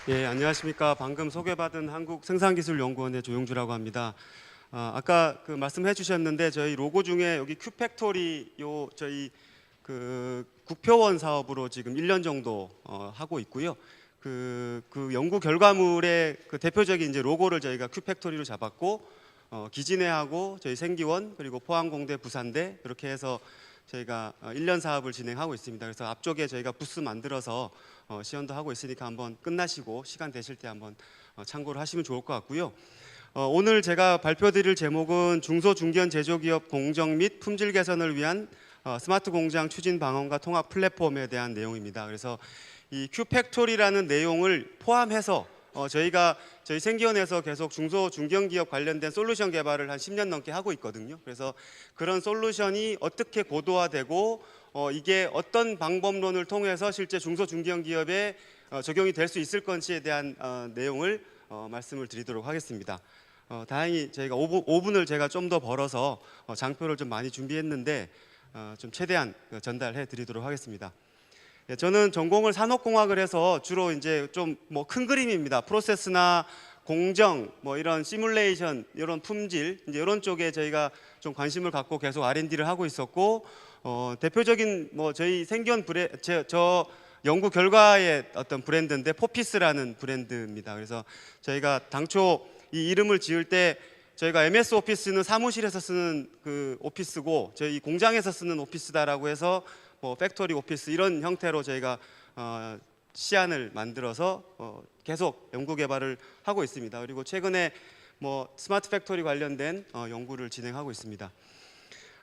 예, 안녕하십니까. 방금 소개받은 한국생산기술연구원의 조용주라고 합니다. 아까 그 말씀해 주셨는데 저희 로고 중에 여기 큐팩토리 저희 그 국표원 사업으로 지금 1년 정도 하고 있고요. 그 연구 결과물의 그 대표적인 이제 로고를 저희가 큐팩토리로 잡았고 기진회하고 저희 생기원 그리고 포항공대 부산대 이렇게 해서 저희가 1년 사업을 진행하고 있습니다. 그래서 앞쪽에 저희가 부스 만들어서 시연도 하고 있으니까 한번 끝나시고 시간 되실 때 한번 참고를 하시면 좋을 것 같고요. 오늘 제가 발표드릴 제목은 중소중견 제조기업 공정 및 품질 개선을 위한 스마트 공장 추진 방안과 통합 플랫폼에 대한 내용입니다. 그래서 이 큐팩토리라는 내용을 포함해서 저희가 저희 생기원에서 계속 중소 중견기업 관련된 솔루션 개발을 한 10년 넘게 하고 있거든요. 그래서 그런 솔루션이 어떻게 고도화되고 이게 어떤 방법론을 통해서 실제 중소 중견기업에 적용이 될 수 있을 건지에 대한 내용을 말씀을 드리도록 하겠습니다. 다행히 저희가 5분을 제가 좀 더 벌어서 장표를 좀 많이 준비했는데 좀 최대한 전달해 드리도록 하겠습니다. 예, 저는 전공을 산업공학을 해서 주로 이제 좀 뭐 큰 그림입니다. 프로세스나 공정, 뭐 이런 시뮬레이션, 이런 품질, 이제 이런 쪽에 저희가 좀 관심을 갖고 계속 R&D를 하고 있었고, 대표적인 뭐 저희 생기원 저 연구 결과의 어떤 브랜드인데 포피스라는 브랜드입니다. 그래서 저희가 당초 이 이름을 지을 때 저희가 MS 오피스는 사무실에서 쓰는 그 오피스고 저희 공장에서 쓰는 오피스다라고 해서 뭐 팩토리 오피스 이런 형태로 저희가 시안을 만들어서 계속 연구 개발을 하고 있습니다. 그리고 최근에 뭐 스마트 팩토리 관련된 연구를 진행하고 있습니다.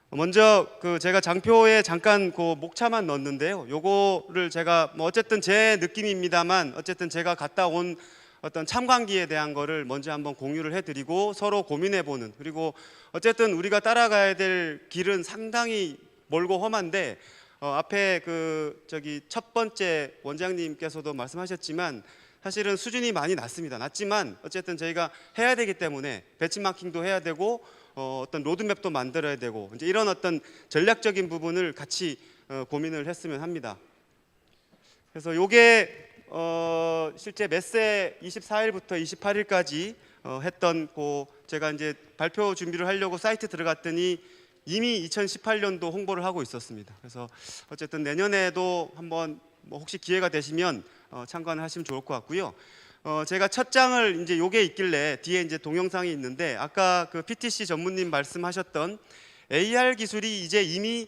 먼저 그 제가 장표에 잠깐 그 목차만 넣었는데요. 요거를 제가 뭐 어쨌든 제 느낌입니다만 어쨌든 제가 갔다 온 어떤 참관기에 대한 거를 먼저 한번 공유를 해드리고 서로 고민해보는, 그리고 어쨌든 우리가 따라가야 될 길은 상당히 멀고 험한데 앞에 그 저기 첫 번째 원장님께서도 말씀하셨지만 사실은 수준이 많이 낮지만 어쨌든 저희가 해야 되기 때문에 배치마킹도 해야 되고 어떤 로드맵도 만들어야 되고 이제 이런 어떤 전략적인 부분을 같이 고민을 했으면 합니다. 그래서 요게 실제 메세 24일부터 28일까지 했던 제가 이제 발표 준비를 하려고 사이트 들어갔더니 이미 2018년도 홍보를 하고 있었습니다. 그래서 어쨌든 내년에도 한번 뭐 혹시 기회가 되시면 참관하시면 좋을 것 같고요. 제가 첫 장을 이제 요게 있길래 뒤에 이제 동영상이 있는데 아까 그 PTC 전무님 말씀하셨던 AR 기술이 이제 이미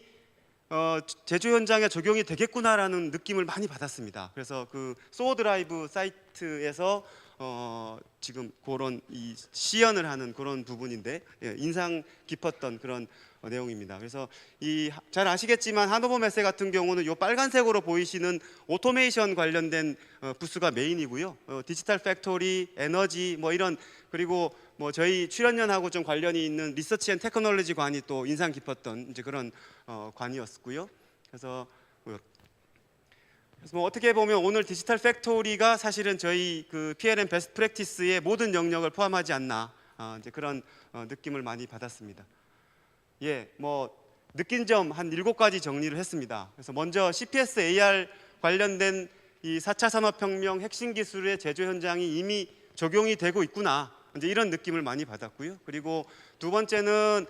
제조 현장에 적용이 되겠구나라는 느낌을 많이 받았습니다. 그래서 그 소드라이브 사이트에서 지금 그런 이 시연을 하는 그런 부분인데 인상 깊었던 그런 내용입니다. 그래서 잘 아시겠지만 하노버 메세 같은 경우는 이 빨간색으로 보이시는 오토메이션 관련된 부스가 메인이고요. 디지털 팩토리, 에너지 뭐 이런, 그리고 뭐 저희 출연연하고 좀 관련이 있는 리서치 앤 테크놀로지 관이 또 인상 깊었던 이제 그런 관이었고요. 그래서 뭐 어떻게 보면 오늘 디지털 팩토리가 사실은 저희 그 PLM 베스트 프랙티스의 모든 영역을 포함하지 않나 이제 그런 느낌을 많이 받았습니다. 예, 뭐 느낀 점 한 7가지 정리를 했습니다. 그래서 먼저 CPS AR 관련된 이 4차 산업혁명 핵심 기술의 제조 현장이 이미 적용이 되고 있구나, 이제 이런 느낌을 많이 받았고요. 그리고 두 번째는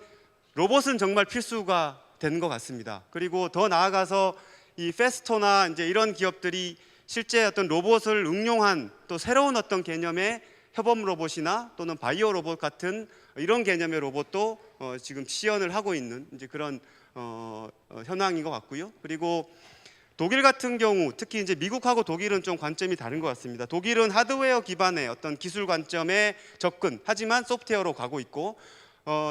로봇은 정말 필수가 된 것 같습니다. 그리고 더 나아가서 이 페스토나 이제 이런 기업들이 실제 어떤 로봇을 응용한 또 새로운 어떤 개념의 협업 로봇이나 또는 바이오 로봇 같은 이런 개념의 로봇도 지금 시연을 하고 있는 이제 그런 현황인 것 같고요. 그리고 독일 같은 경우, 특히 이제 미국하고 독일은 좀 관점이 다른 것 같습니다. 독일은 하드웨어 기반의 어떤 기술 관점에 접근, 하지만 소프트웨어로 가고 있고,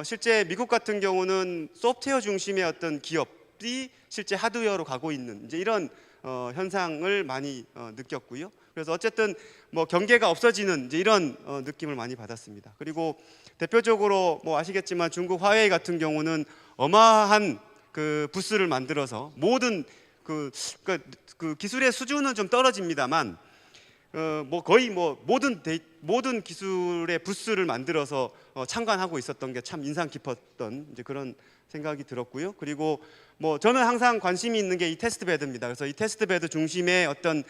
실제 미국 같은 경우는 소프트웨어 중심의 어떤 기업이 실제 하드웨어로 가고 있는 이제 이런 현상을 많이 느꼈고요. 그래서 어쨌든 뭐 경계가 없어지는 이제 이런 느낌을 많이 받았습니다. 그리고 대표적으로 뭐 아시겠지만 중국 화웨이 같은 경우는 어마어마한 그 부스를 만들어서 모든 그 기술의 수준은 좀 떨어집니다만 뭐 거의 뭐 모든 기술의 부스를 만들어서 참관하고 있었던 게 참 인상 깊었던 이제 그런 생각이 들었고요. 그리고 뭐 저는 항상 관심이 있는 게 이 테스트 베드입니다. 그래서 이 테스트 베드 중심의 어떤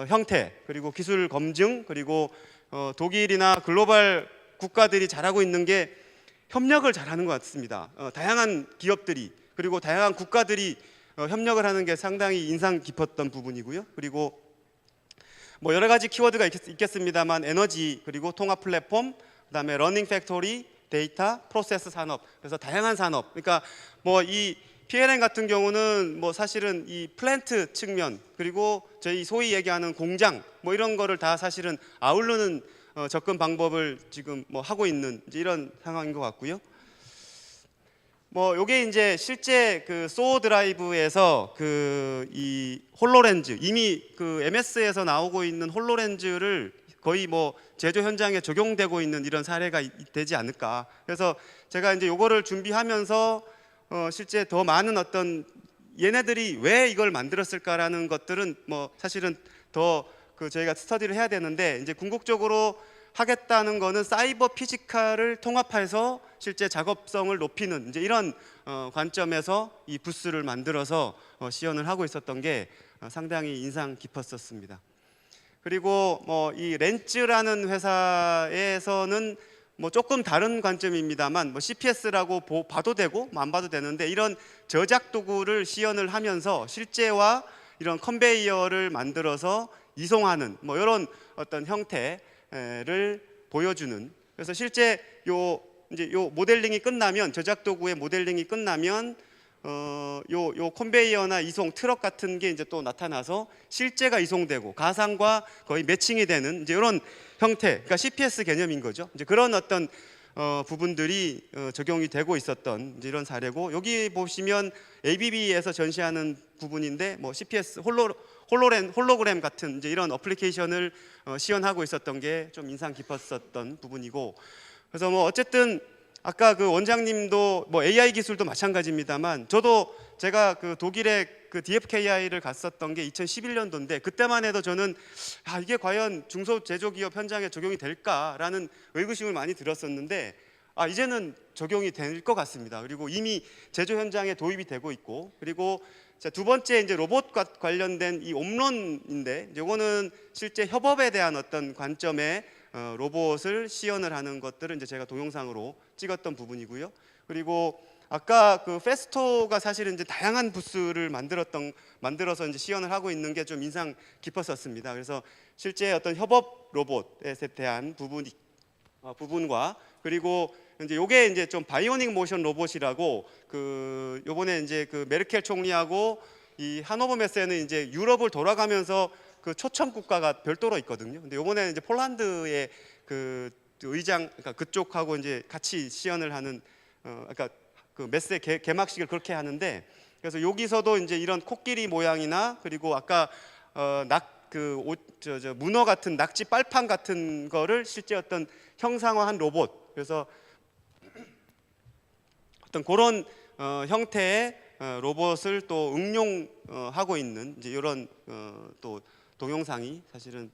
형태, 그리고 기술 검증, 그리고 독일이나 글로벌 국가들이 잘하고 있는 게 협력을 잘하는 것 같습니다. 다양한 기업들이, 그리고 다양한 국가들이 협력을 하는 게 상당히 인상 깊었던 부분이고요. 그리고 뭐 여러 가지 키워드가 있겠습니다만 에너지, 그리고 통합 플랫폼, 그다음에 러닝 팩토리, 데이터, 프로세스 산업, 그래서 다양한 산업. 그러니까 뭐 이 PLM 같은 경우는 뭐 사실은 이 플랜트 측면, 그리고 저희 소위 얘기하는 공장, 뭐 이런 거를 다 사실은 아우르는 접근 방법을 지금 뭐 하고 있는 이제 이런 상황인 것 같고요. 뭐 요게 이제 실제 그 소어 드라이브에서 그 이 홀로렌즈, 이미 그 MS에서 나오고 있는 홀로렌즈를 거의 뭐 제조 현장에 적용되고 있는 이런 사례가 되지 않을까. 그래서 제가 이제 요거를 준비하면서 실제 더 많은 어떤 얘네들이 왜 이걸 만들었을까라는 것들은 뭐 사실은 더 그 저희가 스터디를 해야 되는데, 이제 궁극적으로 하겠다는 거는 사이버 피지컬을 통합해서 실제 작업성을 높이는 이제 이런 관점에서 이 부스를 만들어서 시연을 하고 있었던 게 상당히 인상 깊었었습니다. 그리고 뭐 이 렌츠라는 회사에서는 뭐 조금 다른 관점입니다만, 뭐 CPS라고 봐도 되고 뭐 안 봐도 되는데, 이런 저작 도구를 시연을 하면서 실제와 이런 컨베이어를 만들어서 이송하는 뭐 이런 어떤 형태를 보여주는. 그래서 실제 이제 요 모델링이 끝나면, 저작 도구의 모델링이 끝나면 요 컨베이어나 이송 트럭 같은 게 이제 또 나타나서 실제가 이송되고 가상과 거의 매칭이 되는 이제 이런 형태, 그러니까 CPS 개념인 거죠. 이제 그런 어떤 부분들이 적용이 되고 있었던 이제 이런 사례고, 여기 보시면 ABB에서 전시하는 부분인데, 뭐 CPS 홀로그램 같은 이제 이런 어플리케이션을 시연하고 있었던 게 좀 인상 깊었었던 부분이고, 그래서 뭐 어쨌든 아까 그 원장님도 뭐 AI 기술도 마찬가지입니다만, 저도 제가 그 독일의 그 DFKI를 갔었던 게 2011년도인데, 그때만 해도 저는 이게 과연 중소제조기업 현장에 적용이 될까라는 의구심을 많이 들었었는데, 이제는 적용이 될 것 같습니다. 그리고 이미 제조 현장에 도입이 되고 있고, 그리고 두 번째 이제 로봇과 관련된 이 홈런인데, 이거는 실제 협업에 대한 어떤 관점의 로봇을 시연을 하는 것들은 이제 제가 동영상으로 찍었던 부분이고요. 그리고 아까 그 페스토가 사실은 이제 다양한 부스를 만들어서 이제 시연을 하고 있는 게 좀 인상 깊었었습니다. 그래서 실제 어떤 협업 로봇에 대한 부분과, 그리고 이제 요게 이제 좀 바이오닉 모션 로봇이라고, 그 요번에 이제 그 메르켈 총리하고 이 하노버 메세는 이제 유럽을 돌아가면서 그 초청 국가가 별도로 있거든요. 근데 요번에 이제 폴란드의 그 의장, 그러니까 그쪽하고 이제 같이 시연을 하는 그러니까 그 메세 개막식을 그렇게 하는데, 그래서 여기서도 이제 이런 코끼리 모양이나, 그리고 아까 문어 같은 낙지 빨판 같은 거를 실제 어떤 형상화한 로봇, 그래서 어떤 그런 형태의 로봇을 또 응용하고 있는 이제 이런 또 동영상이 사실은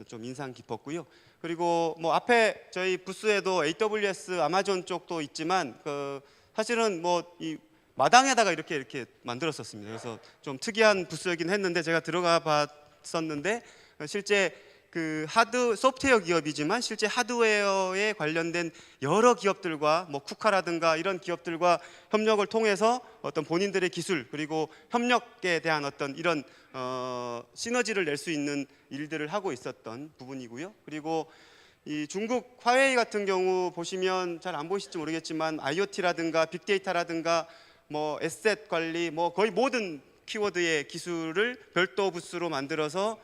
좀 인상 깊었고요. 그리고 뭐 앞에 저희 부스에도 AWS 아마존 쪽도 있지만, 그 사실은 뭐 이 마당에다가 이렇게 만들었었습니다. 그래서 좀 특이한 부스이긴 했는데, 제가 들어가 봤었는데 실제 그 소프트웨어 기업이지만 실제 하드웨어에 관련된 여러 기업들과, 뭐 쿠카라든가 이런 기업들과 협력을 통해서 어떤 본인들의 기술, 그리고 협력에 대한 어떤 이런 시너지를 낼 수 있는 일들을 하고 있었던 부분이고요. 그리고 이 중국 화웨이 같은 경우 보시면 잘 안 보이실지 모르겠지만, IoT라든가 빅데이터라든가 뭐 에셋 관리, 뭐 거의 모든 키워드의 기술을 별도 부스로 만들어서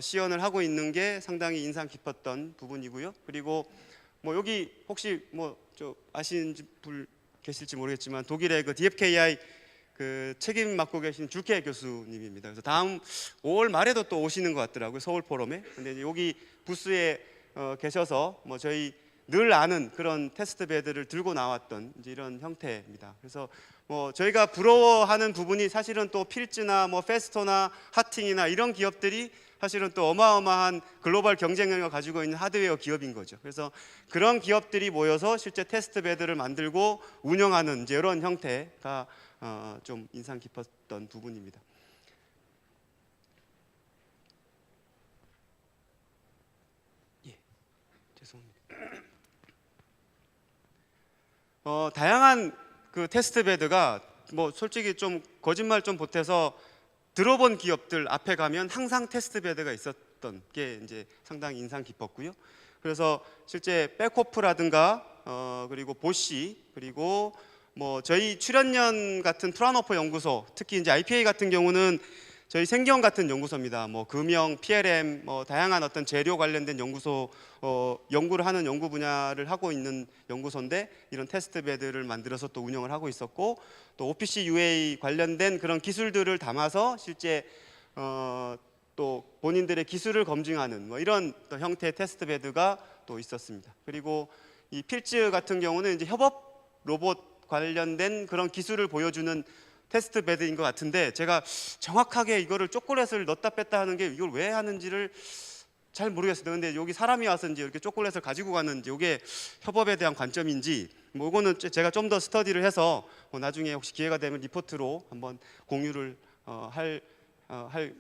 시연을 하고 있는 게 상당히 인상 깊었던 부분이고요. 그리고 뭐 여기 혹시 뭐 저 아시는 분 계실지 모르겠지만, 독일의 그 DFKI 그 책임 맡고 계신 줄케 교수님입니다. 그래서 다음 5월 말에도 또 오시는 것 같더라고요, 서울 포럼에. 근데 이제 여기 부스에 계셔서 뭐 저희 늘 아는 그런 테스트 베드를 들고 나왔던 이제 이런 형태입니다. 그래서 뭐 저희가 부러워하는 부분이 사실은 또 필즈나 뭐 페스토나 하팅이나 이런 기업들이 사실은 또 어마어마한 글로벌 경쟁력을 가지고 있는 하드웨어 기업인 거죠. 그래서 그런 기업들이 모여서 실제 테스트 베드를 만들고 운영하는 이제 이런 형태가 좀 인상 깊었던 부분입니다. 예, 죄송합니다. 다양한 그 테스트 베드가 뭐 솔직히 좀 거짓말 좀 보태서 들어본 기업들 앞에 가면 항상 테스트 베드가 있었던 게 이제 상당히 인상 깊었고요. 그래서 실제 백호프라든가 그리고 보쉬 그리고 뭐 저희 출연연 같은 프라노퍼 연구소, 특히 이제 IPA 같은 경우는 저희 생경 같은 연구소입니다. 뭐 금형, PLM, 뭐 다양한 어떤 재료 관련된 연구소 연구를 하는 연구 분야를 하고 있는 연구소인데 이런 테스트 베드를 만들어서 또 운영을 하고 있었고, 또 OPC UA 관련된 그런 기술들을 담아서 실제 또 본인들의 기술을 검증하는 뭐 이런 또 형태의 테스트 베드가 또 있었습니다. 그리고 이 필즈 같은 경우는 이제 협업 로봇 관련된 그런 기술을 보여주는 테스트 베드인 것 같은데, 제가 정확하게 이거를 초콜릿을 넣었다 뺐다 하는 게 이걸 왜 하는지를 잘 모르겠습니다. 근데 여기 사람이 와서 이제 이렇게 초콜릿을 가지고 가는지 이게 협업에 대한 관점인지 뭐 이거는 제가 좀 더 스터디를 해서 뭐 나중에 혹시 기회가 되면 리포트로 한번 공유를 할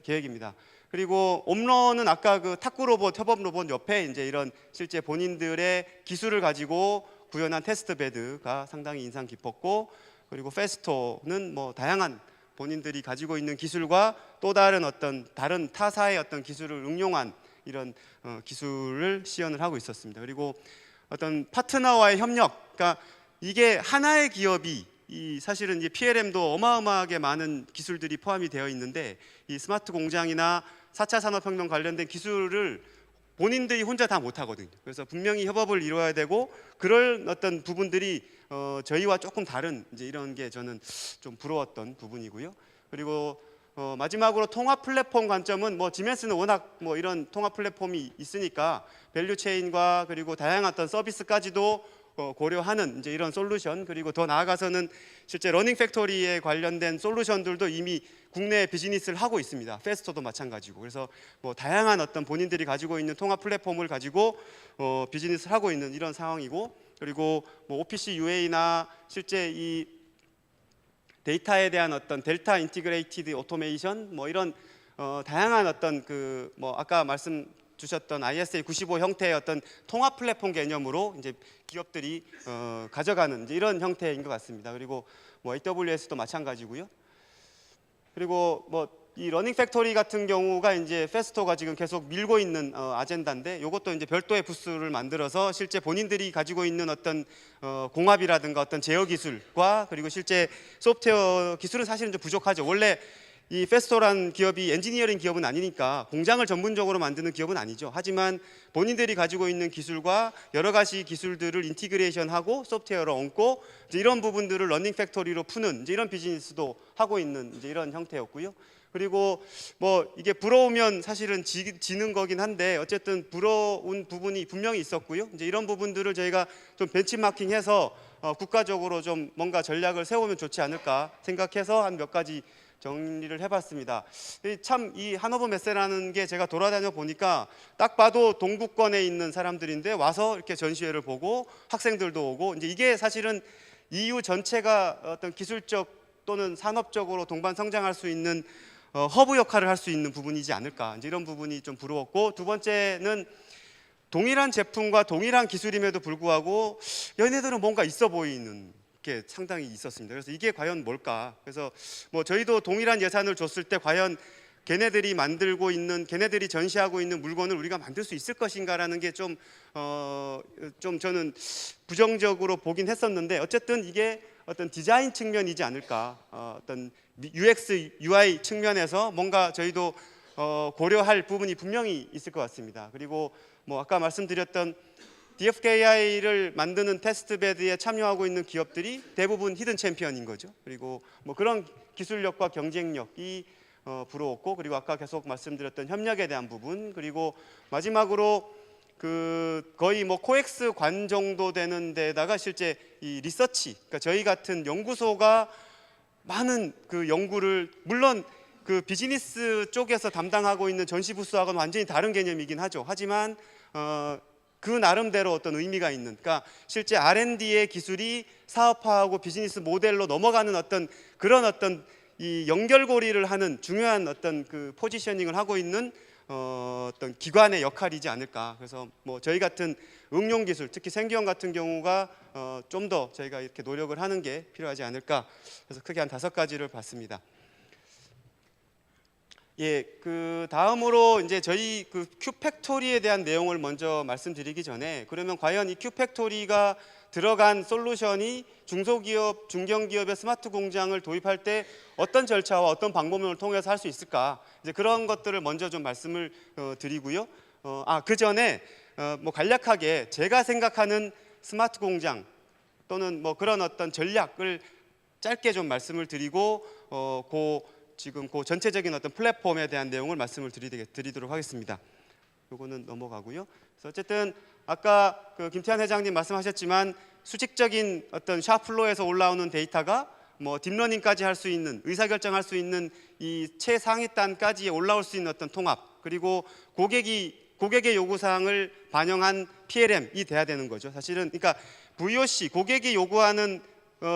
계획입니다. 그리고 옴런은 아까 그 탁구 로봇, 협업 로봇 옆에 이제 이런 실제 본인들의 기술을 가지고 구현한 테스트 베드가 상당히 인상 깊었고, 그리고 페스토는 뭐 다양한 본인들이 가지고 있는 기술과 또 다른 어떤 다른 타사의 어떤 기술을 응용한 이런 기술을 시연을 하고 있었습니다. 그리고 어떤 파트너와의 협력, 그러니까 이게 하나의 기업이 이 사실은 이제 PLM도 어마어마하게 많은 기술들이 포함이 되어 있는데 이 스마트 공장이나 4차 산업혁명 관련된 기술을 본인들이 혼자 다 못하거든요. 그래서 분명히 협업을 이루어야 되고, 그럴 어떤 부분들이 저희와 조금 다른 이제 이런 게 저는 좀 부러웠던 부분이고요. 그리고 마지막으로 통합 플랫폼 관점은 뭐 지멘스는 워낙 뭐 이런 통합 플랫폼이 있으니까 밸류 체인과 그리고 다양한 어떤 서비스까지도 고려하는 이제 이런 솔루션, 그리고 더 나아가서는 실제 러닝 팩토리에 관련된 솔루션들도 이미 국내 비즈니스를 하고 있습니다. 페스토도 마찬가지고. 그래서 뭐 다양한 어떤 본인들이 가지고 있는 통합 플랫폼을 가지고 비즈니스를 하고 있는 이런 상황이고, 그리고 뭐 OPC UA나 실제 이 데이터에 대한 어떤 델타 인티그레이티드 오토메이션 뭐 이런 다양한 어떤 그 뭐 아까 말씀 주셨던 ISA 95 형태의 어떤 통합 플랫폼 개념으로 이제 기업들이 가져가는 이제 이런 형태인 것 같습니다. 그리고 뭐 AWS도 마찬가지고요. 그리고 뭐 이 러닝 팩토리 같은 경우가 이제 페스토가 지금 계속 밀고 있는 아젠다인데, 이것도 이제 별도의 부스를 만들어서 실제 본인들이 가지고 있는 어떤 공합이라든가 어떤 제어 기술과 그리고 실제 소프트웨어 기술은 사실은 좀 부족하죠. 원래 이 페스토란 기업이 엔지니어링 기업은 아니니까 공장을 전문적으로 만드는 기업은 아니죠. 하지만 본인들이 가지고 있는 기술과 여러 가지 기술들을 인티그레이션하고 소프트웨어로 얹고 이제 이런 부분들을 러닝 팩토리로 푸는 이제 이런 비즈니스도 하고 있는 이제 이런 형태였고요. 그리고 뭐 이게 부러우면 사실은 지는 거긴 한데 어쨌든 부러운 부분이 분명히 있었고요. 이제 이런 부분들을 저희가 좀 벤치마킹해서 국가적으로 좀 뭔가 전략을 세우면 좋지 않을까 생각해서 한 몇 가지 정리를 해봤습니다. 참 이 하노버 메세라는 게 제가 돌아다녀 보니까 딱 봐도 동구권에 있는 사람들인데 와서 이렇게 전시회를 보고 학생들도 오고, 이제 이게 사실은 EU 전체가 어떤 기술적 또는 산업적으로 동반 성장할 수 있는 허브 역할을 할 수 있는 부분이지 않을까, 이제 이런 부분이 좀 부러웠고, 두 번째는 동일한 제품과 동일한 기술임에도 불구하고 얘네들은 뭔가 있어 보이는 게 상당히 있었습니다. 그래서 이게 과연 뭘까? 그래서 뭐 저희도 동일한 예산을 줬을 때 과연 걔네들이 만들고 있는, 걔네들이 전시하고 있는 물건을 우리가 만들 수 있을 것인가라는 게 좀 저는 부정적으로 보긴 했었는데, 어쨌든 이게 어떤 디자인 측면이지 않을까, 어떤 UX, UI 측면에서 뭔가 저희도 고려할 부분이 분명히 있을 것 같습니다. 그리고 뭐 아까 말씀드렸던 DFKI를 만드는 테스트베드에 참여하고 있는 기업들이 대부분 히든 챔피언인 거죠. 그리고 뭐 그런 기술력과 경쟁력이 부러웠고, 그리고 아까 계속 말씀드렸던 협력에 대한 부분, 그리고 마지막으로 그 거의 뭐 코엑스 관 정도 되는 데다가 실제 이 리서치, 그러니까 저희 같은 연구소가 많은 그 연구를, 물론 그 비즈니스 쪽에서 담당하고 있는 전시 부스하고는 완전히 다른 개념이긴 하죠. 하지만 그 나름대로 어떤 의미가 있는, 그러니까 실제 R&D의 기술이 사업화하고 비즈니스 모델로 넘어가는 어떤 그런 어떤 이 연결고리를 하는 중요한 어떤 그 포지셔닝을 하고 있는 어떤 기관의 역할이지 않을까. 그래서 뭐 저희 같은 응용 기술, 특히 생기형 같은 경우가 좀 더 저희가 이렇게 노력을 하는 게 필요하지 않을까. 그래서 크게 한 5가지를 봤습니다. 예, 그 다음으로 이제 저희 그 큐팩토리에 대한 내용을 먼저 말씀드리기 전에, 그러면 과연 이 큐팩토리가 들어간 솔루션이 중소기업, 중견기업의 스마트 공장을 도입할 때 어떤 절차와 어떤 방법론을 통해서 할 수 있을까? 이제 그런 것들을 먼저 좀 말씀을 드리고요. 그 전에 뭐 간략하게 제가 생각하는 스마트 공장 또는 뭐 그런 어떤 전략을 짧게 좀 말씀을 드리고 지금 그 전체적인 어떤 플랫폼에 대한 내용을 말씀을 드리도록 하겠습니다. 요거는 넘어가고요. 그래서 어쨌든 아까 그 김태환 회장님 말씀하셨지만 수직적인 어떤 샤플로에서 올라오는 데이터가 뭐 딥러닝까지 할 수 있는, 의사결정할 수 있는 이 최상위 단까지 올라올 수 있는 어떤 통합, 그리고 고객의 요구사항을 반영한 PLM이 돼야 되는 거죠. 사실은 그러니까 VOC, 고객이 요구하는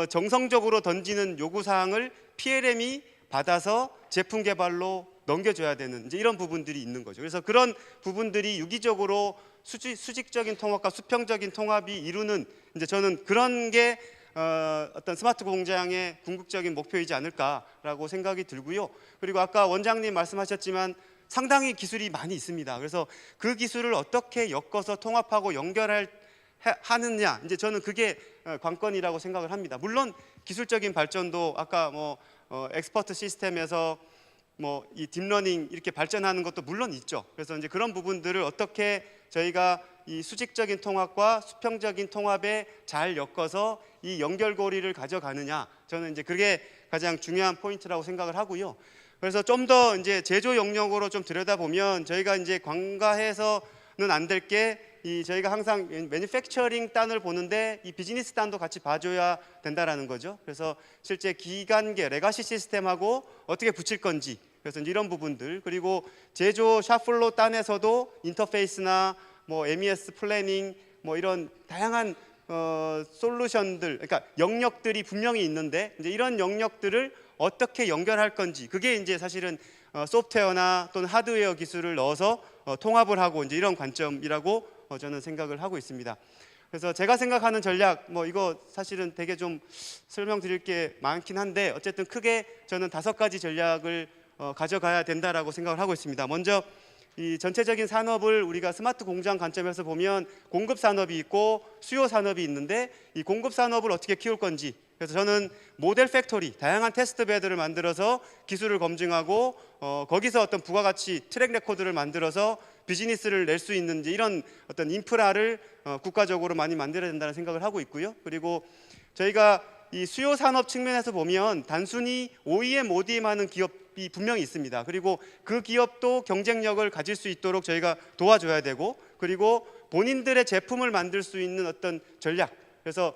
정성적으로 던지는 요구사항을 PLM이 받아서 제품 개발로 넘겨줘야 되는 이제 이런 부분들이 있는 거죠. 그래서 그런 부분들이 유기적으로 수직적인 통합과 수평적인 통합이 이루는, 이제 저는 그런 게 어떤 스마트 공장의 궁극적인 목표이지 않을까라고 생각이 들고요. 그리고 아까 원장님 말씀하셨지만 상당히 기술이 많이 있습니다. 그래서 그 기술을 어떻게 엮어서 통합하고 하느냐, 이제 저는 그게 관건이라고 생각을 합니다. 물론 기술적인 발전도 아까 뭐 엑스퍼트 시스템에서 뭐 이 딥러닝 이렇게 발전하는 것도 물론 있죠. 그래서 이제 그런 부분들을 어떻게 저희가 이 수직적인 통합과 수평적인 통합에 잘 엮어서 이 연결고리를 가져가느냐, 저는 이제 그게 가장 중요한 포인트라고 생각을 하고요. 그래서 좀 더 이제 제조 영역으로 좀 들여다보면 저희가 이제 관가해서는 안 될 게, 이 저희가 항상 매니팩처링 단을 보는데 이 비즈니스 단도 같이 봐줘야 된다라는 거죠. 그래서 실제 기간계 레가시 시스템하고 어떻게 붙일 건지, 그래서 이제 이런 부분들, 그리고 제조 샵플로 단에서도 인터페이스나 뭐 MES 플래닝 뭐 이런 다양한 솔루션들, 그러니까 영역들이 분명히 있는데 이제 이런 영역들을 어떻게 연결할 건지, 그게 이제 사실은 소프트웨어나 또는 하드웨어 기술을 넣어서 통합을 하고 이제 이런 관점이라고 저는 생각을 하고 있습니다. 그래서 제가 생각하는 전략, 뭐 이거 사실은 되게 좀 설명드릴 게 많긴 한데 어쨌든 크게 저는 5가지 전략을 가져가야 된다라고 생각을 하고 있습니다. 먼저 이 전체적인 산업을 우리가 스마트 공장 관점에서 보면 공급 산업이 있고 수요 산업이 있는데, 이 공급 산업을 어떻게 키울 건지, 그래서 저는 모델 팩토리, 다양한 테스트 베드를 만들어서 기술을 검증하고 거기서 어떤 부가가치 트랙 레코드를 만들어서 비즈니스를 낼 수 있는 이런 어떤 인프라를 국가적으로 많이 만들어야 된다는 생각을 하고 있고요. 그리고 저희가 이 수요 산업 측면에서 보면 단순히 OEM, ODM 하는 기업이 분명히 있습니다. 그리고 그 기업도 경쟁력을 가질 수 있도록 저희가 도와줘야 되고, 그리고 본인들의 제품을 만들 수 있는 어떤 전략, 그래서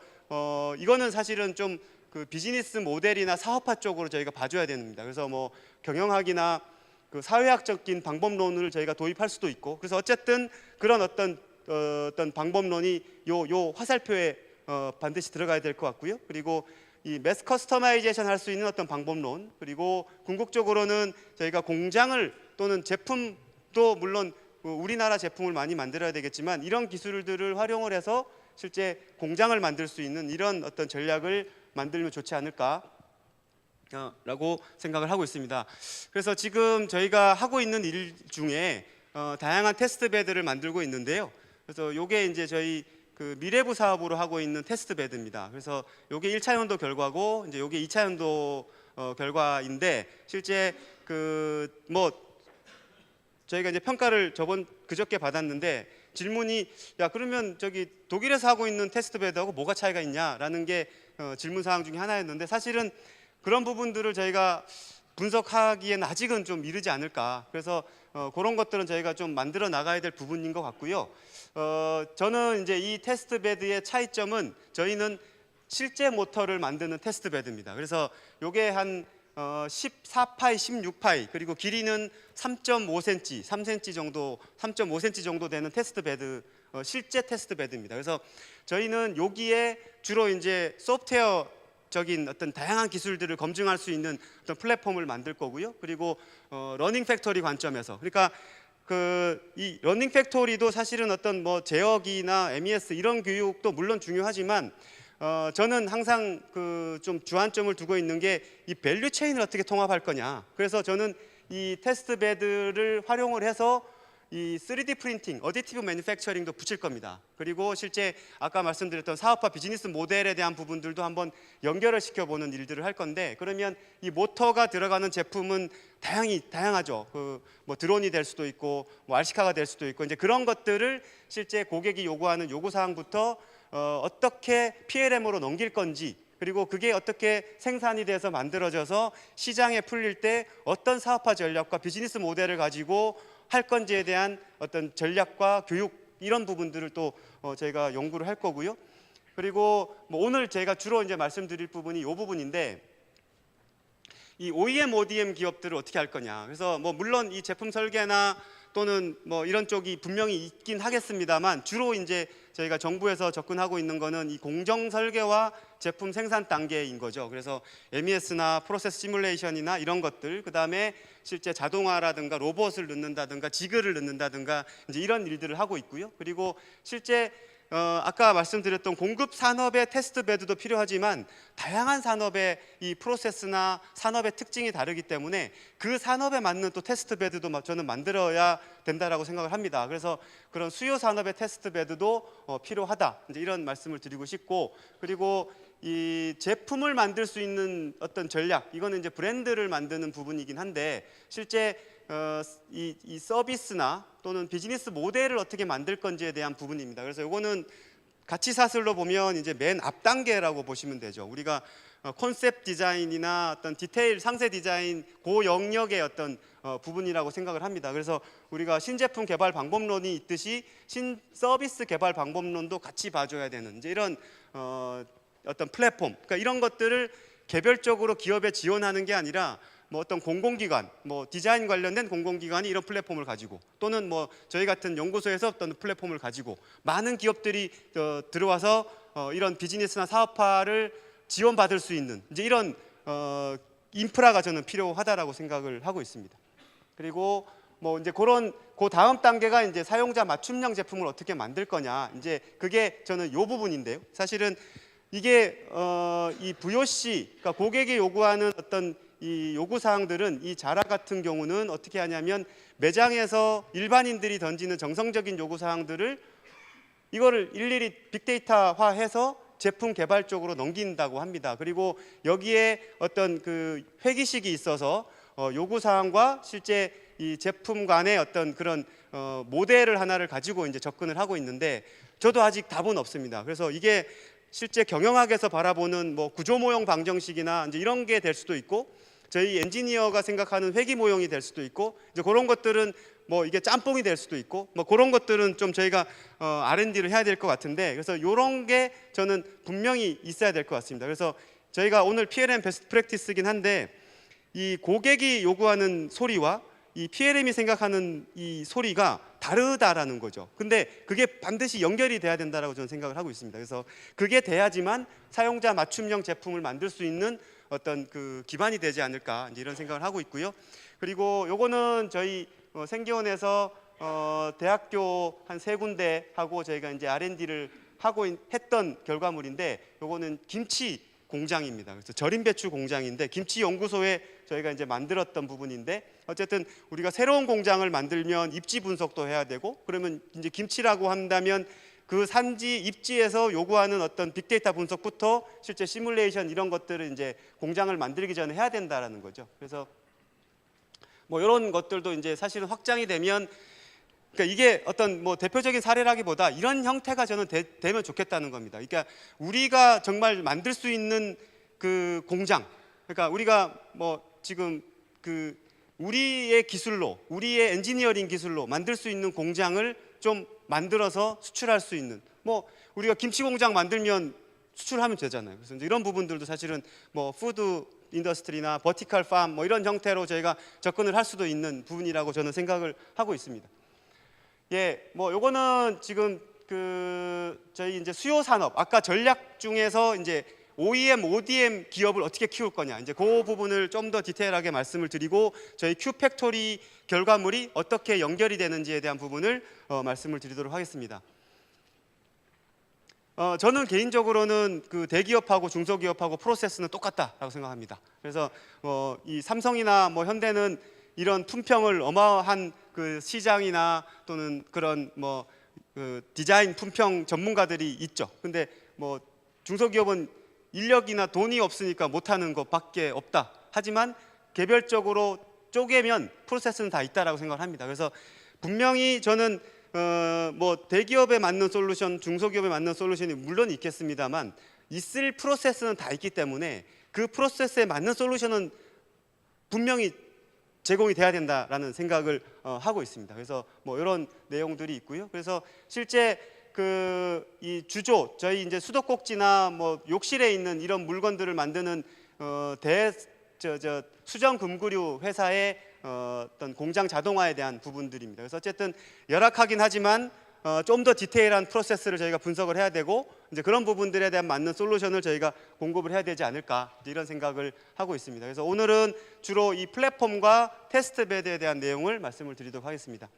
이거는 사실은 좀 그 비즈니스 모델이나 사업화 쪽으로 저희가 봐줘야 됩니다. 그래서 뭐 경영학이나 그 사회학적인 방법론을 저희가 도입할 수도 있고, 그래서 어쨌든 그런 어떤 방법론이 요 화살표에 반드시 들어가야 될 것 같고요. 그리고 이 매스 커스터마이제이션 할 수 있는 어떤 방법론, 그리고 궁극적으로는 저희가 공장을 또는 제품도 물론 우리나라 제품을 많이 만들어야 되겠지만 이런 기술들을 활용을 해서 실제 공장을 만들 수 있는 이런 어떤 전략을 만들면 좋지 않을까 라고 생각을 하고 있습니다. 그래서 지금 저희가 하고 있는 일 중에 다양한 테스트 베드를 만들고 있는데요. 그래서 요게 이제 저희 그 미래부 사업으로 하고 있는 테스트 베드입니다. 그래서 요게 1차 연도 결과고 이제 요게 2차 연도 결과인데, 실제 그 뭐 저희가 이제 평가를 그저께 받았는데 질문이, 야 그러면 저기 독일에서 하고 있는 테스트 베드하고 뭐가 차이가 있냐라는 게 질문 사항 중에 하나였는데, 사실은 그런 부분들을 저희가 분석하기엔 아직은 좀 이르지 않을까. 그래서 그런 것들은 저희가 좀 만들어 나가야 될 부분인 것 같고요. 저는 이제 이 테스트 베드의 차이점은 저희는 실제 모터를 만드는 테스트 베드입니다. 그래서 요게 한 14파이, 16파이, 그리고 길이는 3.5cm, 3cm 정도, 3.5cm 정도 되는 테스트 베드, 실제 테스트 베드입니다. 그래서 저희는 여기에 주로 이제 소프트웨어적인 어떤 다양한 기술들을 검증할 수 있는 어떤 플랫폼을 만들 거고요. 그리고 러닝 팩토리 관점에서, 그러니까 이 러닝 팩토리도 사실은 어떤 뭐 제어기나 MES 이런 교육도 물론 중요하지만 저는 항상 좀 주안점을 두고 있는 게 이 밸류 체인을 어떻게 통합할 거냐. 그래서 저는 이 테스트 베드를 활용을 해서 이 3D 프린팅, 어디티브 매니팩처링도 붙일 겁니다. 그리고 실제 아까 말씀드렸던 사업화 비즈니스 모델에 대한 부분들도 한번 연결을 시켜보는 일들을 할 건데, 그러면 이 모터가 들어가는 제품은 다양하죠. 뭐 드론이 될 수도 있고, 뭐 RC카가 될 수도 있고, 이제 그런 것들을 실제 고객이 요구하는 요구 사항부터 어떻게 PLM으로 넘길 건지, 그리고 그게 어떻게 생산이 돼서 만들어져서 시장에 풀릴 때 어떤 사업화 전략과 비즈니스 모델을 가지고 할 건지에 대한 어떤 전략과 교육, 이런 부분들을 또 저희가 연구를 할 거고요. 그리고 뭐 오늘 제가 주로 이제 말씀드릴 부분이 이 부분인데, 이 OEM, ODM 기업들을 어떻게 할 거냐. 그래서 뭐 물론 이 제품 설계나 또는 뭐 이런 쪽이 분명히 있긴 하겠습니다만, 주로 이제 저희가 정부에서 접근하고 있는 거는 이 공정 설계와 제품 생산 단계인 거죠. 그래서 MES나 프로세스 시뮬레이션이나 이런 것들, 그다음에 실제 자동화라든가 로봇을 넣는다든가 지그를 넣는다든가 이제 이런 일들을 하고 있고요. 그리고 실제 아까 말씀드렸던 공급 산업의 테스트 베드도 필요하지만 다양한 산업의 이 프로세스나 산업의 특징이 다르기 때문에 그 산업에 맞는 또 테스트 베드도 저는 만들어야 된다라고 생각을 합니다. 그래서 그런 수요 산업의 테스트 베드도 필요하다, 이제 이런 말씀을 드리고 싶고, 그리고 이 제품을 만들 수 있는 어떤 전략, 이거는 이제 브랜드를 만드는 부분이긴 한데, 실제 이 서비스나 또는 비즈니스 모델을 어떻게 만들 건지에 대한 부분입니다. 그래서 이거는 가치 사슬로 보면 이제 맨 앞 단계라고 보시면 되죠. 우리가 콘셉트 디자인이나 어떤 디테일 상세 디자인 그 영역의 어떤 부분이라고 생각을 합니다. 그래서 우리가 신제품 개발 방법론이 있듯이 신서비스 개발 방법론도 같이 봐줘야 되는 이제 이런 어떤 플랫폼, 그러니까 이런 것들을 개별적으로 기업에 지원하는 게 아니라 뭐 어떤 공공기관, 뭐 디자인 관련된 공공기관이 이런 플랫폼을 가지고, 또는 뭐 저희 같은 연구소에서 어떤 플랫폼을 가지고 많은 기업들이 들어와서 이런 비즈니스나 사업화를 지원받을 수 있는 이제 이런 인프라가 저는 필요하다라고 생각을 하고 있습니다. 그리고 뭐 이제 그 다음 단계가 이제 사용자 맞춤형 제품을 어떻게 만들 거냐, 이제 그게 저는 요 부분인데요. 사실은 이게 이 VOC, 그러니까 고객이 요구하는 어떤 이 요구 사항들은 이 자라 같은 경우는 어떻게 하냐면 매장에서 일반인들이 던지는 정성적인 요구 사항들을 이거를 일일이 빅데이터화해서 제품 개발 쪽으로 넘긴다고 합니다. 그리고 여기에 어떤 그 회기식이 있어서 요구 사항과 실제 이 제품 간의 어떤 그런 모델을 하나를 가지고 이제 접근을 하고 있는데, 저도 아직 답은 없습니다. 그래서 이게 실제 경영학에서 바라보는 뭐 구조 모형 방정식이나 이제 이런 게 될 수도 있고, 저희 엔지니어가 생각하는 회기 모형이 될 수도 있고, 이제 그런 것들은 뭐 이게 짬뽕이 될 수도 있고, 뭐 그런 것들은 좀 저희가 R&D를 해야 될 것 같은데, 그래서 이런 게 저는 분명히 있어야 될 것 같습니다. 그래서 저희가 오늘 PLM 베스트 프랙티스긴 한데, 이 고객이 요구하는 소리와 이 PLM이 생각하는 이 소리가 다르다라는 거죠. 근데 그게 반드시 연결이 돼야 된다라고 저는 생각을 하고 있습니다. 그래서 그게 돼야지만 사용자 맞춤형 제품을 만들 수 있는 어떤 그 기반이 되지 않을까, 이제 이런 생각을 하고 있고요. 그리고 요거는 저희 생기원에서 대학교 한 3군데 하고 저희가 이제 R&D를 하고 했던 결과물인데, 요거는 김치 공장입니다. 그래서 절임 배추 공장인데 김치 연구소에 저희가 이제 만들었던 부분인데, 어쨌든 우리가 새로운 공장을 만들면 입지 분석도 해야 되고, 그러면 이제 김치라고 한다면 그 산지 입지에서 요구하는 어떤 빅데이터 분석부터 실제 시뮬레이션 이런 것들을 이제 공장을 만들기 전에 해야 된다라는 거죠. 그래서 뭐 이런 것들도 이제 사실은 확장이 되면, 그러니까 이게 어떤 뭐 대표적인 사례라기보다 이런 형태가 저는 되면 좋겠다는 겁니다. 그러니까 우리가 정말 만들 수 있는 그 공장, 그러니까 우리가 뭐 지금 그 우리의 기술로, 우리의 엔지니어링 기술로 만들 수 있는 공장을 좀 만들어서 수출할 수 있는, 뭐 우리가 김치 공장 만들면 수출하면 되잖아요. 그래서 이제 이런 부분들도 사실은 뭐 푸드 인더스트리나 버티컬 팜 뭐 이런 형태로 저희가 접근을 할 수도 있는 부분이라고 저는 생각을 하고 있습니다. 예, 뭐 요거는 지금 저희 이제 수요 산업 아까 전략 중에서 이제 OEM, ODM 기업을 어떻게 키울 거냐 이제 그 부분을 좀 더 디테일하게 말씀을 드리고 저희 큐팩토리 결과물이 어떻게 연결이 되는지에 대한 부분을 말씀을 드리도록 하겠습니다. 저는 개인적으로는 그 대기업하고 중소기업하고 프로세스는 똑같다라고 생각합니다. 그래서 이 삼성이나 뭐 현대는 이런 품평을 어마어마한 그 시장이나 또는 그런 뭐 그 디자인 품평 전문가들이 있죠. 근데 뭐 중소기업은 인력이나 돈이 없으니까 못하는 것밖에 없다. 하지만 개별적으로 쪼개면 프로세스는 다 있다라고 생각을 합니다. 그래서 분명히 저는 뭐 대기업에 맞는 솔루션, 중소기업에 맞는 솔루션이 물론 있겠습니다만 있을 프로세스는 다 있기 때문에 그 프로세스에 맞는 솔루션은 분명히 제공이 돼야 된다라는 생각을 하고 있습니다. 그래서 뭐 이런 내용들이 있고요. 그래서 실제 이 주조 저희 이제 수도꼭지나 뭐 욕실에 있는 이런 물건들을 만드는 수정 금구류 회사의 어떤 공장 자동화에 대한 부분들입니다. 그래서 어쨌든 열악하긴 하지만 좀 더 디테일한 프로세스를 저희가 분석을 해야 되고 이제 그런 부분들에 대한 맞는 솔루션을 저희가 공급을 해야 되지 않을까 이런 생각을 하고 있습니다. 그래서 오늘은 주로 이 플랫폼과 테스트 베드에 대한 내용을 말씀을 드리도록 하겠습니다.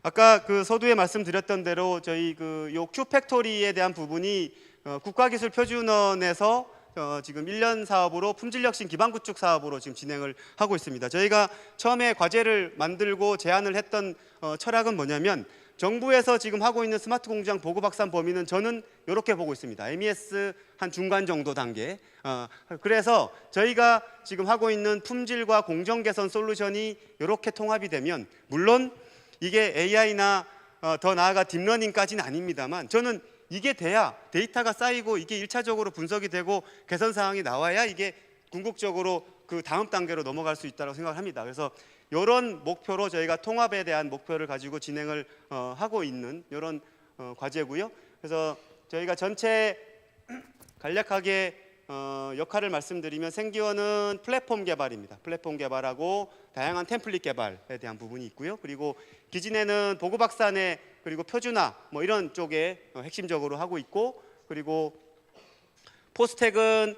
아까 그 서두에 말씀드렸던 대로 저희 요 큐팩토리에 대한 부분이 국가기술표준원에서 지금 1년 사업으로 품질혁신 기반구축 사업으로 지금 진행을 하고 있습니다. 저희가 처음에 과제를 만들고 제안을 했던 철학은 뭐냐면 정부에서 지금 하고 있는 스마트 공장 보급 확산 범위는 저는 이렇게 보고 있습니다. MES 한 중간 정도 단계. 그래서 저희가 지금 하고 있는 품질과 공정 개선 솔루션이 이렇게 통합이 되면 물론 이게 AI나 더 나아가 딥러닝까지는 아닙니다만 저는 이게 돼야 데이터가 쌓이고 이게 1차적으로 분석이 되고 개선 사항이 나와야 이게 궁극적으로 그 다음 단계로 넘어갈 수 있다고 생각을 합니다. 그래서 이런 목표로 저희가 통합에 대한 목표를 가지고 진행을 하고 있는 이런 과제고요. 그래서 저희가 전체 간략하게 역할을 말씀드리면 생기원은 플랫폼 개발입니다. 플랫폼 개발하고 다양한 템플릿 개발에 대한 부분이 있고요. 그리고 기진에는 보급 확산에 그리고 표준화 뭐 이런 쪽에 핵심적으로 하고 있고 그리고 포스텍은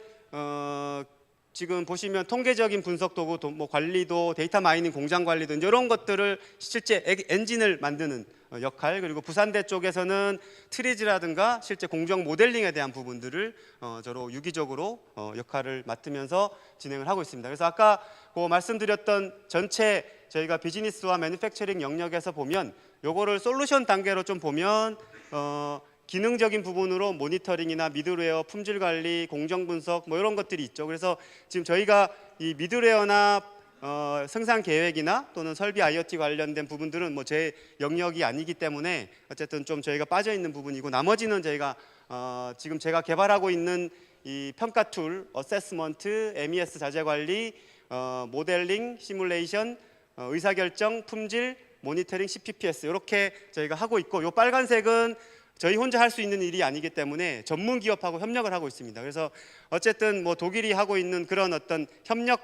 지금 보시면 통계적인 분석 도구, 뭐 관리도, 데이터 마이닝, 공장 관리도 이런 것들을 실제 엔진을 만드는 역할 그리고 부산대 쪽에서는 트리즈라든가 실제 공정 모델링에 대한 부분들을 저로 유기적으로 역할을 맡으면서 진행을 하고 있습니다. 그래서 아까 그 말씀드렸던 전체 저희가 비즈니스와 매니팩처링 영역에서 보면 요거를 솔루션 단계로 좀 보면 기능적인 부분으로 모니터링이나 미들웨어, 품질 관리, 공정 분석 뭐 이런 것들이 있죠. 그래서 지금 저희가 이 미들웨어나 생산 계획이나 또는 설비 IoT 관련된 부분들은 뭐 제 영역이 아니기 때문에 어쨌든 좀 저희가 빠져 있는 부분이고 나머지는 저희가 지금 제가 개발하고 있는 이 평가 툴, 어세스먼트, MES 자재 관리, 모델링, 시뮬레이션, 의사결정, 품질, 모니터링, CPPS 이렇게 저희가 하고 있고 요 빨간색은 저희 혼자 할 수 있는 일이 아니기 때문에 전문 기업하고 협력을 하고 있습니다. 그래서 어쨌든 뭐 독일이 하고 있는 그런 어떤 협력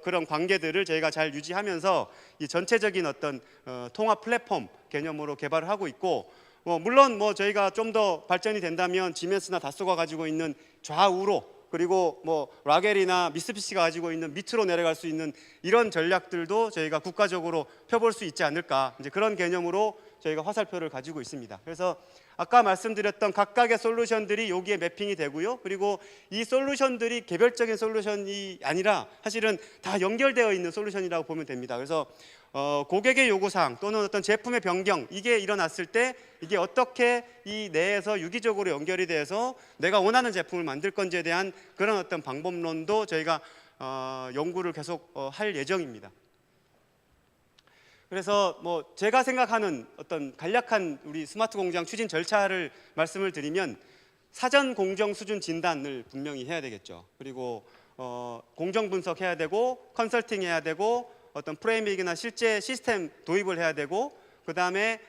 그런 관계들을 저희가 잘 유지하면서 이 전체적인 어떤 통합 플랫폼 개념으로 개발을 하고 있고 물론 뭐 저희가 좀 더 발전이 된다면 지멘스나 다소가 가지고 있는 좌우로 그리고 뭐 라겔이나 미쓰비시가 가지고 있는 밑으로 내려갈 수 있는 이런 전략들도 저희가 국가적으로 펴볼 수 있지 않을까 이제 그런 개념으로 저희가 화살표를 가지고 있습니다. 그래서 아까 말씀드렸던 각각의 솔루션들이 여기에 매핑이 되고요. 그리고 이 솔루션들이 개별적인 솔루션이 아니라 사실은 다 연결되어 있는 솔루션이라고 보면 됩니다. 그래서 고객의 요구사항 또는 어떤 제품의 변경 이게 일어났을 때 이게 어떻게 이 내에서 유기적으로 연결이 돼서 내가 원하는 제품을 만들 건지에 대한 그런 어떤 방법론도 저희가 연구를 계속 할 예정입니다. 그래서 뭐 제가 생각하는 어떤 간략한 우리 스마트 공장 추진 절차를 말씀을 드리면 사전 공정 수준 진단을 분명히 해야 되겠죠. 그리고 공정 분석해야 되고 컨설팅 해야 되고 어떤 프레임이나 실제 시스템 도입을 해야 되고 그 다음에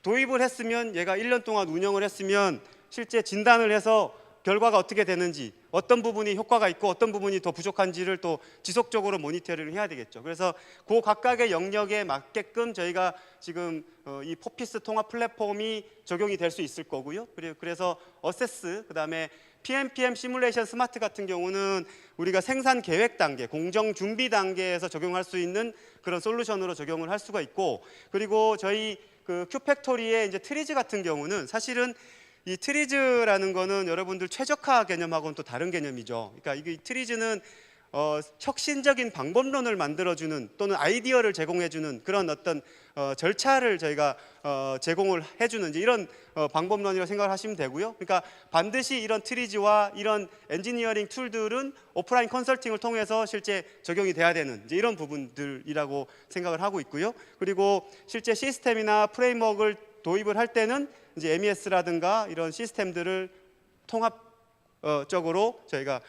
도입을 했으면 얘가 1년 동안 운영을 했으면 실제 진단을 해서 결과가 어떻게 되는지, 어떤 부분이 효과가 있고 어떤 부분이 더 부족한지를 또 지속적으로 모니터링을 해야 되겠죠. 그래서 그 각각의 영역에 맞게끔 저희가 지금 이 포피스 통합 플랫폼이 적용이 될 수 있을 거고요. 그래서 어세스, 그다음에 PMPM 시뮬레이션 스마트 같은 경우는 우리가 생산 계획 단계, 공정 준비 단계에서 적용할 수 있는 그런 솔루션으로 적용을 할 수가 있고, 그리고 저희 그 큐팩토리의 이제 트리즈 같은 경우는 사실은 이 트리즈라는 거는 여러분들 최적화 개념하고는 또 다른 개념이죠. 그러니까 이게 트리즈는 혁신적인 방법론을 만들어주는 또는 아이디어를 제공해주는 그런 어떤 절차를 저희가 제공을 해주는 이제 이런 방법론이라고 생각을 하시면 되고요. 그러니까 반드시 이런 트리즈와 이런 엔지니어링 툴들은 오프라인 컨설팅을 통해서 실제 적용이 돼야 되는 이제 이런 부분들이라고 생각을 하고 있고요. 그리고 실제 시스템이나 프레임워크를 도입을 할 때는 이제 MES라든가 이런 시스템들을 통합적으로 저희가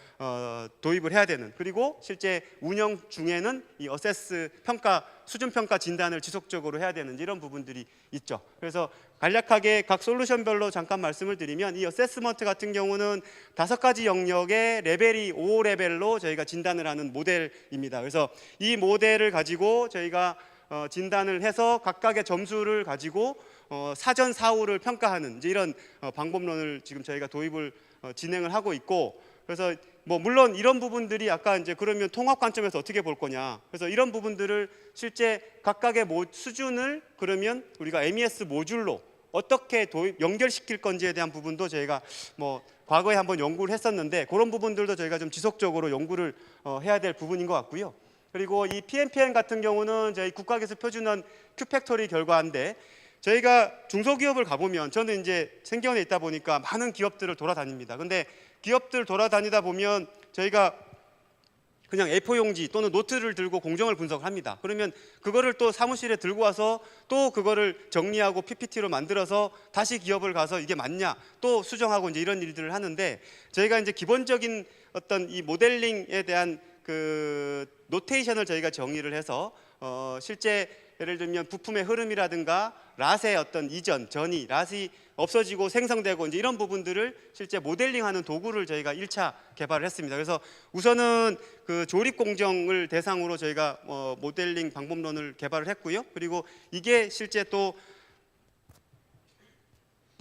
도입을 해야 되는, 그리고 실제 운영 중에는 이 어세스 평가, 수준 평가 진단을 지속적으로 해야 되는 이런 부분들이 있죠. 그래서 간략하게 각 솔루션별로 잠깐 말씀을 드리면, 이 어세스먼트 같은 경우는 5가지 영역의 레벨이 5레벨로 저희가 진단을 하는 모델입니다. 그래서 이 모델을 가지고 저희가 진단을 해서 각각의 점수를 가지고 사전 사후를 평가하는 이제 이런 방법론을 지금 저희가 도입을 진행을 하고 있고, 그래서 뭐 물론 이런 부분들이 아까 이제 그러면 통합 관점에서 어떻게 볼 거냐, 그래서 이런 부분들을 실제 각각의 수준을 그러면 우리가 MES 모듈로 어떻게 연결시킬 건지에 대한 부분도 저희가 뭐 과거에 한번 연구를 했었는데, 그런 부분들도 저희가 좀 지속적으로 연구를 해야 될 부분인 것 같고요. 그리고 이 PMPM 같은 경우는 저희 국가기술 표준원 큐팩토리 결과인데, 저희가 중소기업을 가보면, 저는 이제 생경원에 있다 보니까 많은 기업들을 돌아다닙니다. 근데 기업들 돌아다니다 보면 저희가 그냥 A4 용지 또는 노트를 들고 공정을 분석을 합니다. 그러면 그거를 또 사무실에 들고 와서 또 그거를 정리하고 PPT로 만들어서 다시 기업을 가서 이게 맞냐 또 수정하고 이제 이런 일들을 하는데, 저희가 이제 기본적인 어떤 이 모델링에 대한 그 노테이션을 저희가 정의를 해서 실제 예를 들면 부품의 흐름이라든가 랏의 어떤 이전, 전이, 랏이 없어지고 생성되고 이제 이런 부분들을 실제 모델링하는 도구를 저희가 1차 개발을 했습니다. 그래서 우선은 그 조립 공정을 대상으로 저희가 모델링 방법론을 개발을 했고요. 그리고 이게 실제 또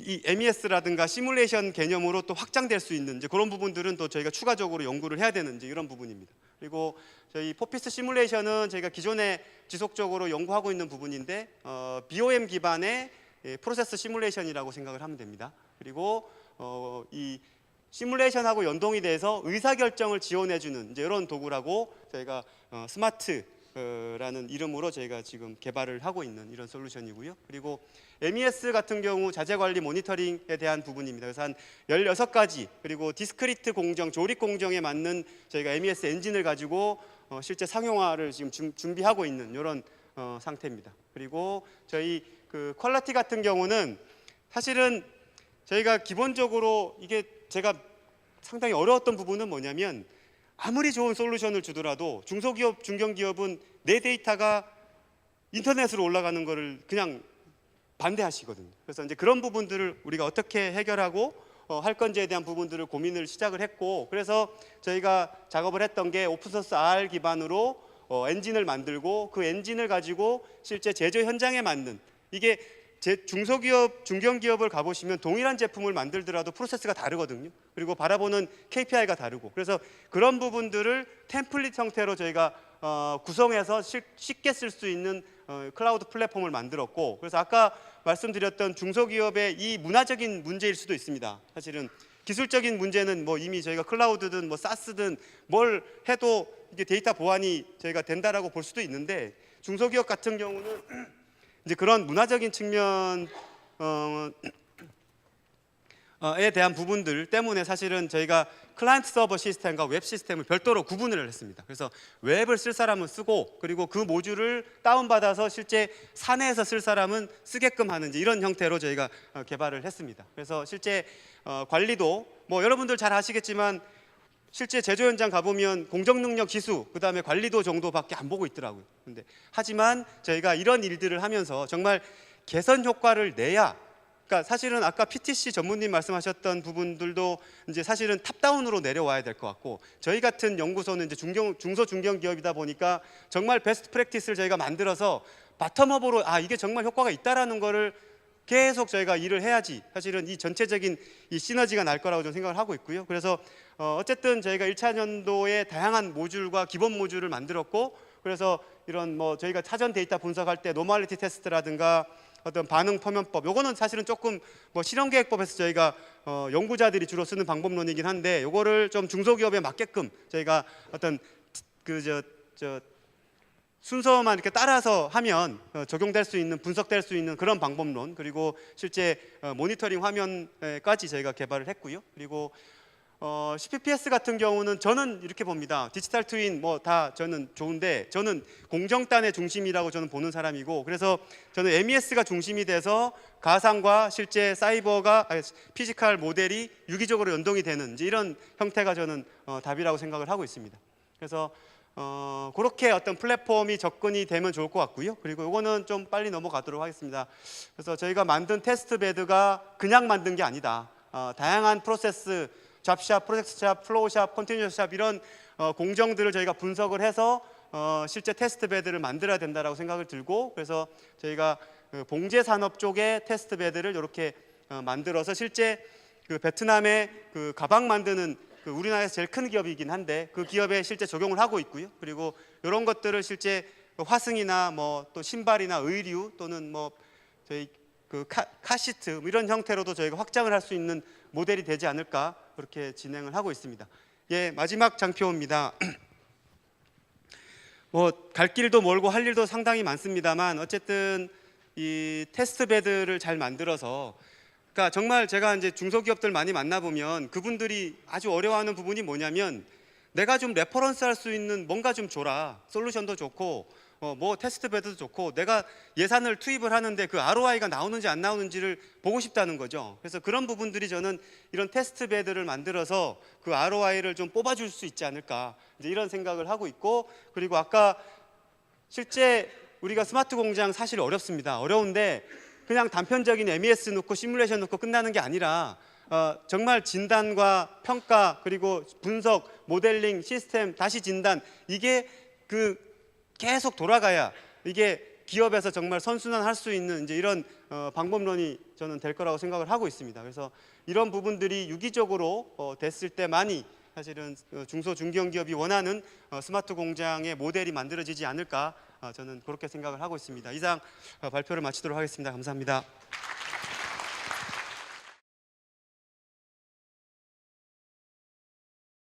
이 MES라든가 시뮬레이션 개념으로 또 확장될 수 있는 이제 그런 부분들은 또 저희가 추가적으로 연구를 해야 되는 이제 이런 부분입니다. 그리고 저희 포피스 시뮬레이션은 저희가 기존에 지속적으로 연구하고 있는 부분인데 BOM 기반의 프로세스 시뮬레이션이라고 생각을 하면 됩니다. 그리고 이 시뮬레이션하고 연동이 돼서 의사결정을 지원해주는 이제 이런 도구라고 저희가 스마트라는 이름으로 저희가 지금 개발을 하고 있는 이런 솔루션이고요. 그리고 MES 같은 경우 자재관리 모니터링에 대한 부분입니다. 그래서 한 16가지, 그리고 디스크리트 공정, 조립 공정에 맞는 저희가 MES 엔진을 가지고 실제 상용화를 지금 준비하고 있는 이런 상태입니다. 그리고 저희 그 퀄리티 같은 경우는 사실은 저희가 기본적으로 이게 제가 상당히 어려웠던 부분은 뭐냐면, 아무리 좋은 솔루션을 주더라도 중소기업, 중견기업은 내 데이터가 인터넷으로 올라가는 거를 그냥 반대하시거든요. 그래서 이제 그런 부분들을 우리가 어떻게 해결하고 할 건지에 대한 부분들을 고민을 시작을 했고, 그래서 저희가 작업을 했던 게 오픈소스 R 기반으로 엔진을 만들고, 그 엔진을 가지고 실제 제조 현장에 맞는, 이게 중소기업, 중견기업을 가보시면 동일한 제품을 만들더라도 프로세스가 다르거든요. 그리고 바라보는 KPI가 다르고, 그래서 그런 부분들을 템플릿 형태로 저희가 구성해서 쉽게 쓸 수 있는 클라우드 플랫폼을 만들었고, 그래서 아까 말씀드렸던 중소기업의 이 문화적인 문제일 수도 있습니다. 사실은 기술적인 문제는 뭐 이미 저희가 클라우드든 뭐 사스든 뭘 해도 이게 데이터 보안이 저희가 된다라고 볼 수도 있는데, 중소기업 같은 경우는 이제 그런 문화적인 측면에 대한 부분들 때문에 사실은 저희가 클라이언트 서버 시스템과 웹 시스템을 별도로 구분을 했습니다. 그래서 웹을 쓸 사람은 쓰고, 그리고 그 모듈을 다운받아서 실제 사내에서 쓸 사람은 쓰게끔 하는 이런 형태로 저희가 개발을 했습니다. 그래서 실제 관리도 뭐 여러분들 잘 아시겠지만 실제 제조 현장 가보면 공정 능력 지수, 그 다음에 관리도 정도밖에 안 보고 있더라고요. 근데 하지만 저희가 이런 일들을 하면서 정말 개선 효과를 내야 그러니까 사실은 아까 PTC 전무님 말씀하셨던 부분들도 이제 사실은 탑다운으로 내려와야 될 것 같고, 저희 같은 연구소는 이제 중소 중견 기업이다 보니까 정말 베스트 프랙티스를 저희가 만들어서 바텀업으로 이게 정말 효과가 있다라는 거를 계속 저희가 일을 해야지 사실은 이 전체적인 이 시너지가 날 거라고 저는 생각을 하고 있고요. 그래서 어쨌든 저희가 1차 년도에 다양한 모듈과 기본 모듈을 만들었고, 그래서 이런 뭐 저희가 사전 데이터 분석할 때 노멀리티 테스트라든가 어떤 반응 표면법, 요거는 사실은 조금 뭐 실험계획법에서 저희가 연구자들이 주로 쓰는 방법론이긴 한데, 요거를 좀 중소기업에 맞게끔 저희가 어떤 순서만 이렇게 따라서 하면 적용될 수 있는, 분석될 수 있는 그런 방법론, 그리고 실제 모니터링 화면까지 저희가 개발을 했고요. 그리고 CPPS 같은 경우는 저는 이렇게 봅니다. 디지털 트윈 뭐 다 저는 좋은데, 저는 공정단의 중심이라고 저는 보는 사람이고, 그래서 저는 MES가 중심이 돼서 가상과 실제 사이버가 피지컬 모델이 유기적으로 연동이 되는 이제 이런 형태가 저는 답이라고 생각을 하고 있습니다. 그래서 그렇게 어떤 플랫폼이 접근이 되면 좋을 것 같고요. 그리고 이거는 좀 빨리 넘어가도록 하겠습니다. 그래서 저희가 만든 테스트 베드가 그냥 만든 게 아니다. 다양한 프로세스, 잡샵, 프로젝트샵, 플로우샵, 컨티뉴어샵 이런 공정들을 저희가 분석을 해서 실제 테스트 베드를 만들어야 된다라고 생각을 들고, 그래서 저희가 봉제 산업 쪽에 테스트 베드를 이렇게 만들어서 실제 그 베트남의 그 가방 만드는 그 우리나라에서 제일 큰 기업이긴 한데 그 기업에 실제 적용을 하고 있고요. 그리고 이런 것들을 실제 화승이나 뭐 또 신발이나 의류 또는 뭐 저희 그 카시트 뭐 이런 형태로도 저희가 확장을 할 수 있는 모델이 되지 않을까, 그렇게 진행을 하고 있습니다. 예, 마지막 장표입니다. 뭐 갈 길도 멀고 할 일도 상당히 많습니다만, 어쨌든 이 테스트 베드를 잘 만들어서, 그러니까 정말 제가 이제 중소기업들 많이 만나보면 그분들이 아주 어려워하는 부분이 뭐냐면, 내가 좀 레퍼런스 할 수 있는 뭔가 좀 줘라. 솔루션도 좋고 뭐 테스트 베드도 좋고, 내가 예산을 투입을 하는데 그 ROI가 나오는지 안 나오는지를 보고 싶다는 거죠. 그래서 그런 부분들이 저는 이런 테스트 베드를 만들어서 그 ROI를 좀 뽑아줄 수 있지 않을까, 이제 이런 생각을 하고 있고, 그리고 아까 실제 우리가 스마트 공장 사실 어렵습니다. 어려운데 그냥 단편적인 MES 넣고 시뮬레이션 넣고 끝나는 게 아니라 정말 진단과 평가, 그리고 분석, 모델링, 시스템, 다시 진단, 이게 계속 돌아가야 이게 기업에서 정말 선순환할 수 있는 이제 이런 방법론이 저는 될 거라고 생각을 하고 있습니다. 그래서 이런 부분들이 유기적으로 됐을 때만이 사실은 중소 중견 기업이 원하는 스마트 공장의 모델이 만들어지지 않을까, 저는 그렇게 생각을 하고 있습니다. 이상 발표를 마치도록 하겠습니다. 감사합니다.